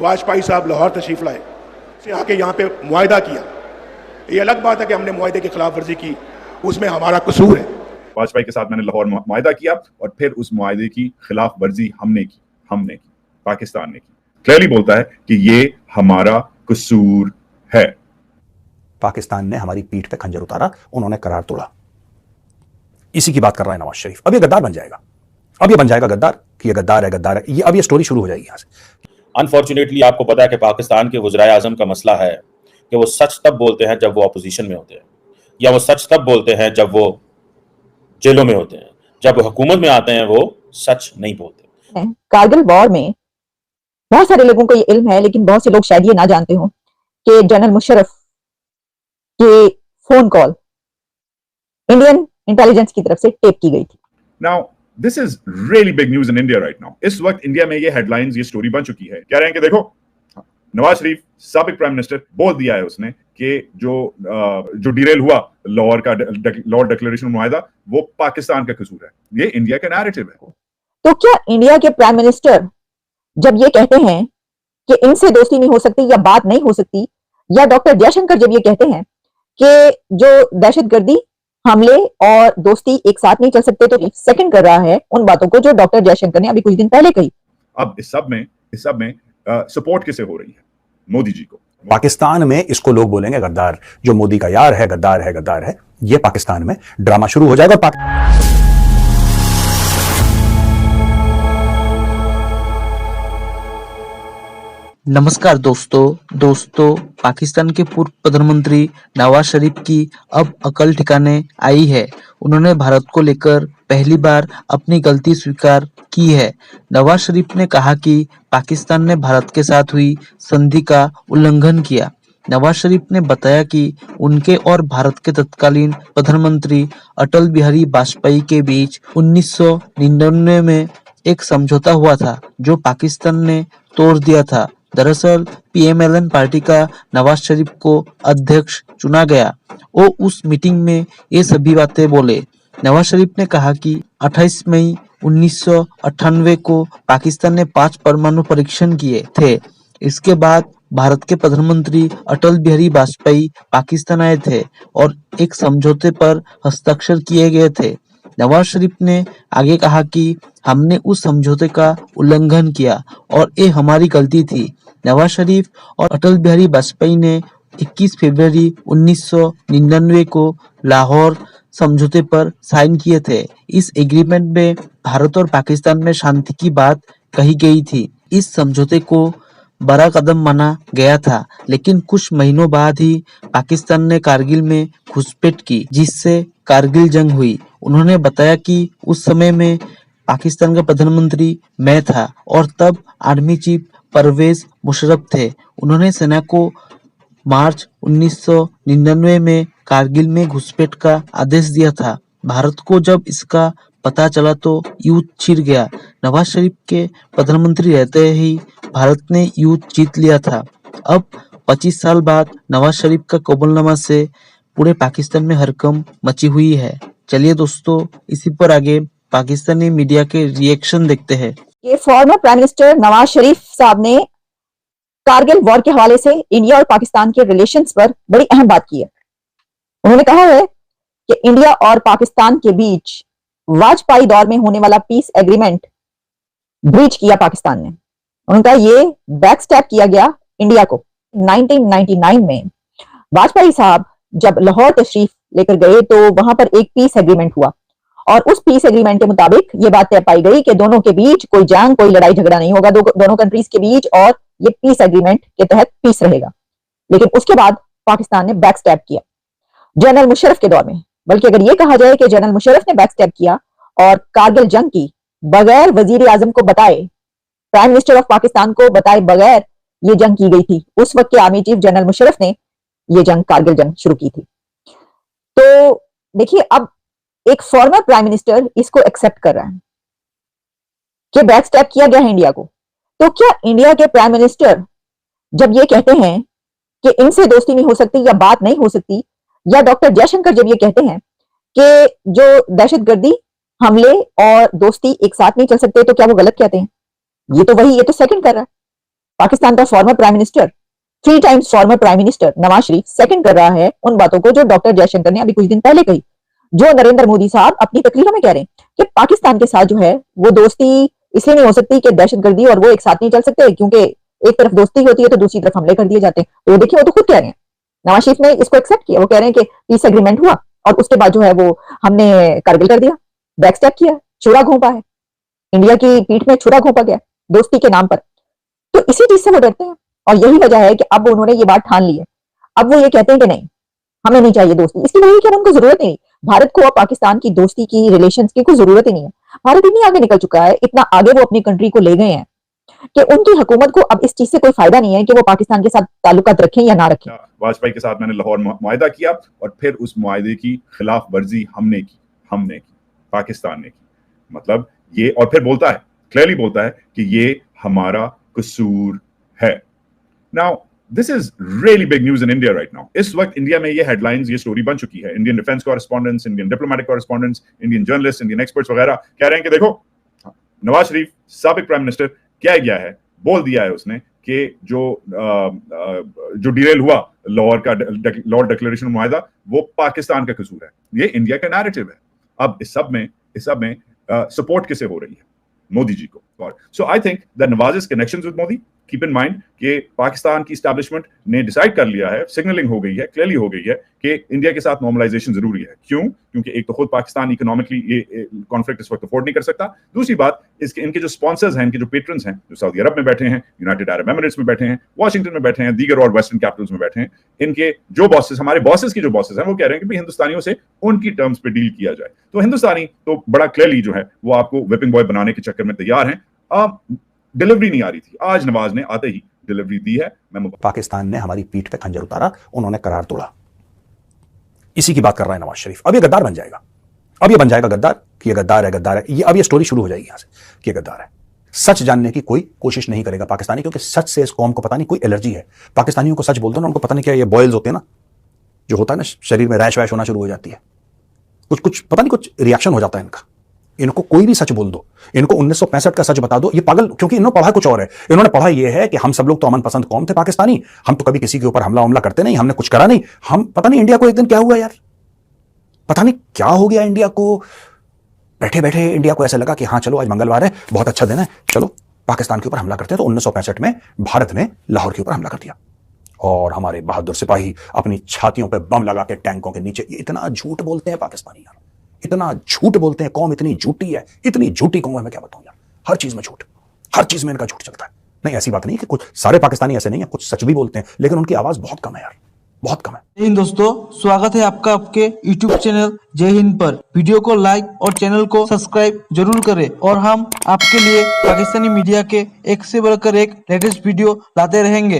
वाजपेयी साहब लाहौर तशरीफ लाए, से आके यहाँ पे मुआहदा किया। ये अलग बात है कि हमने मुआहदे की खिलाफ वर्जी की, उसमें हमारा कसूर है। वाजपेयी के साथ मैंने लाहौर मुआहदा किया और फिर उस मुआहदे की खिलाफ वर्जी हमने की, पाकिस्तान ने की। क्लियरली बोलता है कि ये हमारा कसूर है। पाकिस्तान ने हमारी पीठ पे खंजर उतारा, उन्होंने करार तोड़ा। इसी की बात कर रहा है नवाज शरीफ। अब ये गद्दार बन जाएगा, अब ये बन जाएगा गद्दार कि ये गद्दार है, ये अब ये स्टोरी शुरू हो जाएगी यहां से। अनफॉर्चुनेटली आपको पता है कि पाकिस्तान के वज़ीर आज़म का मसला है कि वो सच तब बोलते हैं जब वो अपोजिशन में होते हैं, या वो सच तब बोलते हैं जब वो जेलों में होते हैं। जब वो हुकूमत में आते हैं वो सच नहीं बोलते। कारगिल वॉर में बहुत सारे लोगों को ये इल्म है, लेकिन बहुत से लोग शायद ये ना जानते हो कि जनरल मुशर्रफ के फोन कॉल इंडियन इंटेलिजेंस की तरफ से टेप की गई थी। Now this is really big news in India right now. इस वक्त इंडिया में ये हेडलाइंस, ये स्टोरी बन चुकी है। कह रहे हैं कि देखो, नवाज शरीफ साबिक प्राइम मिनिस्टर बोल दिया है उसने कि जो डिरेल हुआ लाहौर डिक्लेरेशन मुआहदा, वो पाकिस्तान का कसूर है। ये इंडिया का नैरेटिव है। तो क्या इंडिया के प्राइम मिनिस्टर जब ये कहते हैं कि इनसे दोस्ती नहीं हो सकती या बात नहीं हो सकती, या डॉक्टर जयशंकर जब ये कहते हैं कि जो दहशतगर्दी, हमले और दोस्ती एक साथ नहीं चल सकते, तो सेकंड कर रहा है उन बातों को जो डॉक्टर जयशंकर ने अभी कुछ दिन पहले कही। अब इस सब में सपोर्ट किसे हो रही है? मोदी जी को। पाकिस्तान में इसको लोग बोलेंगे गद्दार, जो मोदी का यार है, गद्दार है। ये पाकिस्तान में ड्रामा शुरू हो जाएगा। नमस्कार दोस्तों, पाकिस्तान के पूर्व प्रधानमंत्री नवाज शरीफ की अब अकल ठिकाने आई है। उन्होंने भारत को लेकर पहली बार अपनी गलती स्वीकार की है। नवाज शरीफ ने कहा कि पाकिस्तान ने भारत के साथ हुई संधि का उल्लंघन किया। नवाज शरीफ ने बताया कि उनके और भारत के तत्कालीन प्रधानमंत्री अटल बिहारी वाजपेयी के बीच 1999 में एक समझौता हुआ था, जो पाकिस्तान ने तोड़ दिया था। दरअसल पीएमएलएन पार्टी का नवाज शरीफ को अध्यक्ष चुना गया। वो उस मीटिंग में ये सभी बातें बोले। नवाज शरीफ ने कहा कि 28 मई 1998 को पाकिस्तान ने 5 परमाणु परीक्षण किए थे। इसके बाद भारत के प्रधानमंत्री अटल बिहारी वाजपेयी पाकिस्तान आए थे और एक समझौते पर हस्ताक्षर किए गए थे। नवाज शरीफ ने आगे कहा कि हमने उस समझौते का उल्लंघन किया और ये हमारी गलती थी। नवाज शरीफ और अटल बिहारी वाजपेयी ने 21 फरवरी 1999 को लाहौर समझौते पर साइन किए थे। इस एग्रीमेंट में भारत और पाकिस्तान में शांति की बात कही गई थी। इस समझौते को बड़ा कदम माना गया था, लेकिन कुछ महीनों बाद ही पाकिस्तान ने कारगिल में घुसपैठ की, जिससे कारगिल जंग हुई। उन्होंने बताया कि उस समय में पाकिस्तान का प्रधानमंत्री मैं था और तब आर्मी चीफ परवेज मुशर्रफ थे। उन्होंने सेना को मार्च 1999 में कारगिल में घुसपैठ का आदेश दिया था। भारत को जब इसका पता चला तो युद्ध छिड़ गया। नवाज शरीफ के प्रधानमंत्री रहते ही भारत ने युद्ध जीत लिया था। अब 25 साल बाद नवाज शरीफ का कबूलनामा से पूरे पाकिस्तान में हड़कंप मची हुई है। चलिए दोस्तों, इसी पर आगे पाकिस्तानी मीडिया के रिएक्शन देखते हैं। ये फॉर्मर प्राइम मिनिस्टर नवाज शरीफ साहब ने कारगिल वॉर के हवाले से इंडिया और पाकिस्तान के रिलेशंस पर बड़ी अहम बात की है। उन्होंने कहा है कि इंडिया और पाकिस्तान के बीच वाजपेयी दौर में होने वाला पीस एग्रीमेंट ब्रीच किया पाकिस्तान ने। उन्होंने कहा ये बैकस्टैप किया गया इंडिया को। 1999 में वाजपेयी साहब जब लाहौर तशरीफ लेकर गए तो वहां पर एक पीस एग्रीमेंट हुआ और उस पीस एग्रीमेंट के मुताबिक ये बात तय पाई गई कि दोनों के बीच कोई जंग, कोई लड़ाई झगड़ा नहीं होगा दोनों कंट्रीज के बीच, और ये पीस एग्रीमेंट के तहत पीस रहेगा। लेकिन उसके बाद पाकिस्तान ने बैकस्टैप किया जनरल मुशर्रफ के दौर में। बल्कि अगर ये कहा जाए कि जनरल मुशर्रफ ने बैकस्टैप किया और कारगिल जंग की बगैर वजीर आजम को बताए, प्राइम मिनिस्टर ऑफ पाकिस्तान को बताए बगैर ये जंग की गई थी। उस वक्त के आर्मी चीफ जनरल मुशर्रफ ने ये जंग, कारगिल जंग शुरू की थी। तो देखिए, अब एक फॉर्मर प्राइम मिनिस्टर इसको एक्सेप्ट कर रहा है कि बैकस्टैप किया गया है इंडिया को। तो क्या इंडिया के प्राइम मिनिस्टर जब ये कहते हैं कि इनसे दोस्ती नहीं हो सकती या बात नहीं हो सकती, या डॉक्टर जयशंकर जब ये कहते हैं कि जो दहशतगर्दी, हमले और दोस्ती एक साथ नहीं चल सकते, तो क्या वो गलत कहते हैं? ये तो सेकंड कर रहा है। पाकिस्तान का former prime minister, 3 times former prime minister Nawaz Sharif second कर रहा है उन बातों को जो डॉक्टर जयशंकर ने अभी कुछ दिन पहले कही, जो नरेंद्र मोदी साहब अपनी तकरीरों में कह रहे हैं कि पाकिस्तान के साथ जो है वो दोस्ती इसलिए नहीं हो सकती कि दहशतगर्दी और वो एक साथ नहीं चल सकते, क्योंकि एक तरफ दोस्ती होती है तो दूसरी तरफ हमले कर दिए जाते हैं। तो देखिए वो तो खुद कह रहे हैं, नवाज शरीफ ने इसको एक्सेप्ट किया। वो कह रहे हैं कि पीस एग्रीमेंट हुआ और उसके बाद जो है वो हमने कारगिल कर दिया, बैक स्टेप किया, छुरा घोंपा है, इंडिया की पीठ में छुरा घोंपा गया दोस्ती के नाम पर। तो इसी चीज से वो डरते हैं और यही वजह है कि अब उन्होंने ये बात ठान ली है। अब वो ये कहते हैं कि नहीं, हमें नहीं चाहिए दोस्ती। इसकी वजह कि उनको जरूरत नहीं, भारत को और पाकिस्तान की दोस्ती की, रिलेशंस की कोई जरूरत ही नहीं है। भारत इतनी आगे निकल चुका है, इतना आगे वो अपनी कंट्री को ले गए हैं कि उनकी हुकूमत को अब इस चीज से कोई फायदा नहीं है कि वो पाकिस्तान के साथ ताल्लुकात रखें या ना रखें। वाजपेयी के साथ मैंने लाहौर मुआहिदा किया और फिर उस मुआहिदे की खिलाफ वर्जी हमने की, पाकिस्तान ने की। मतलब ये, और फिर बोलता है, क्लियरली बोलता है कि ये हमारा कसूर है। Now this is really big news in India right now. इस वक्त इंडिया में ये हेडलाइंस, ये स्टोरी बन चुकी है। Indian defence correspondents, Indian diplomatic correspondents, Indian journalist, Indian experts वगैरह कह रहे हैं कि देखो, नवाज शरीफ साबिक प्राइम मिनिस्टर क्या गया है, बोल दिया है उसने कि जो डिरेल हुआ लाहौर डिक्लेरेशन मुआहिदा, वो पाकिस्तान का कसूर है। ये इंडिया का नैरेटिव है। अब इस सब में सपोर्ट किसे हो रही है? मोदी जी को। So I think that Nawaz connections with Modi, keep in mind कि पाकिस्तान की एस्टैब्लिशमेंट ने डिसाइड कर लिया है, सिग्नलिंग हो गई है, क्लियरली हो गई है कि इंडिया के साथ नॉर्मलाइजेशन जरूरी है। क्यों? क्योंकि एक तो खुद पाकिस्तान इकोनॉमिकली ये कॉन्फ्लिक्ट इस वक्त अफोर्ड नहीं कर सकता। दूसरी बात, इनके जो स्पॉन्सर्स हैं, इनके जो पेट्रन्स हैं, जो सऊदी अरब में बैठे हैं, यूनाइटेड अरब एमिरेट्स में बैठे हैं, वाशिंगटन में बैठे हैं, दीगर और वेस्टर्न कैपिटल्स में बैठे हैं, इनके जो बॉसेस, हमारे बॉसेस की जो बॉसेस हैं, वो कह रहे हैं कि भाई हिंदुस्तानियों से उनकी टर्म्स पे डील किया जाए। तो हिंदुस्तानी तो बड़ा क्लियरली जो है वो आपको विपिंग बॉय बनाने के चक्कर में तैयार हैं। अब डिलीवरी नहीं आ रही थी, आज नवाज ने आते ही डिलीवरी दी है। पाकिस्तान ने हमारी पीठ पे खंजर उतारा, उन्होंने करार तोड़ा। इसी की बात कर रहा है नवाज शरीफ। अब ये गद्दार बन जाएगा, अब ये बन जाएगा गद्दार कि ये गद्दार है। ये अब ये स्टोरी शुरू हो जाएगी यहां से कि ये गद्दार है। सच जानने की कोई कोशिश नहीं करेगा पाकिस्तानी, क्योंकि सच से इस कौम को पता नहीं, कोई एलर्जी है। पाकिस्तानियों को सच बोलते हो ना, उनको पता नहीं क्या, ये बॉयल्स होते हैं ना, जो होता है ना शरीर में, रैश वैश होना शुरू हो जाती है, कुछ पता नहीं, कुछ रिएक्शन हो जाता है इनका। इनको कोई भी सच बोल दो, इनको 1965 का सच बता दो, ये पागल, क्योंकि इन्होंने पढ़ा कुछ और है। इन्होंने पढ़ा ये है कि हम सब लोग तो अमन पसंद कौम थे पाकिस्तानी, हम तो कभी किसी के ऊपर हमला करते नहीं, हमने कुछ करा नहीं। हम पता नहीं इंडिया को एक दिन क्या हुआ यार, पता नहीं क्या हो गया इंडिया को। बैठे बैठे इंडिया को ऐसा लगा कि हाँ चलो आज मंगलवार है, बहुत अच्छा दिन है, चलो पाकिस्तान के ऊपर हमला करते हैं। तो 1965 में भारत ने लाहौर के ऊपर हमला कर दिया और हमारे बहादुर सिपाही अपनी छातियों पे बम लगा के टैंकों के नीचे। इतना झूठ बोलते हैं पाकिस्तानी यार, इतना झूठ बोलते हैं। कौम इतनी झूठी है, इतनी झूठी कौम है, मैं क्या बताऊं यार। हर चीज में झूठ, हर चीज में इनका झूठ चलता है। नहीं, ऐसी बात नहीं कि कुछ सारे पाकिस्तानी ऐसे नहीं है, कुछ सच भी बोलते हैं, लेकिन उनकी आवाज बहुत कम है यार, बहुत कम है। जय हिंद दोस्तों, स्वागत है आपका आपके YouTube चैनल जय हिंद पर। वीडियो को लाइक और चैनल को सब्सक्राइब जरूर करें और हम आपके लिए पाकिस्तानी मीडिया के एक से बढ़कर एक लेटेस्ट वीडियो लाते रहेंगे।